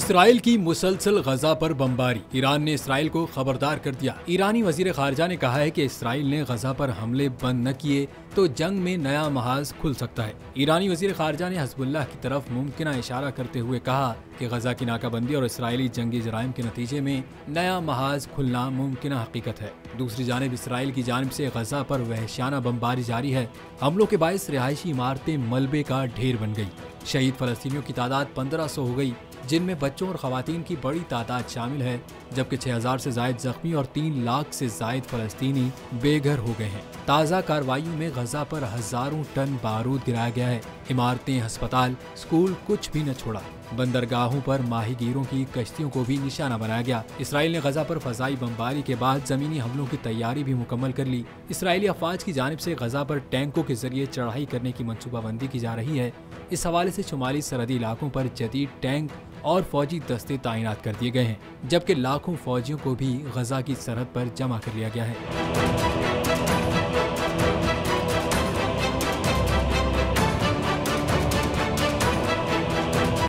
Israel की मुसलसल गजा पर बमबारी। ईरान ने इसराइल को खबरदार कर दिया। ईरानी वजीर खारजा ने कहा है कि इसराइल ने गजा पर हमले बंद न किए तो जंग में नया महाज खुल सकता है। ईरानी वजीर खारजा ने हिज़्बुल्लाह की तरफ मुमकिन इशारा करते हुए कहा कि गजा की नाकाबंदी और इसराइली जंगी जराइम के नतीजे में नया महाज खुलना मुमकिन हकीकत है। दूसरी जानिब इसराइल की जानिब से गजा पर वहशियाना बमबारी जारी है। हमलों के बायस रिहायशी इमारतें मलबे का ढेर बन गई। शहीद फलस्तीनियों की तादाद 1500 हो गई, जिनमें बच्चों और खवातीन की बड़ी तादाद शामिल है, जबकि 6000 से जायद जख्मी और 3 लाख से जायद फलस्तीनी बेघर हो गए हैं। ताज़ा कार्रवाइयों में गजा पर हजारों टन बारूद गिराया गया है। इमारतें, अस्पताल, स्कूल कुछ भी न छोड़ा। बंदरगाहों पर माहीगीरों की कश्तियों को भी निशाना बनाया गया। इसराइल ने गजा पर फजाई बमबारी के बाद जमीनी हमलों की तैयारी भी मुकम्मल कर ली। इसराइली अफवाज की जानिब से गजा पर टैंकों के जरिए चढ़ाई करने की मंसूबाबंदी की जा रही है। इस हवाले से शुमाली सरहदी इलाकों पर जदीद टैंक और फौजी दस्ते तैनात कर दिए गए हैं, जबकि लाखों फौजियों को भी गजा की सरहद पर जमा कर लिया गया है।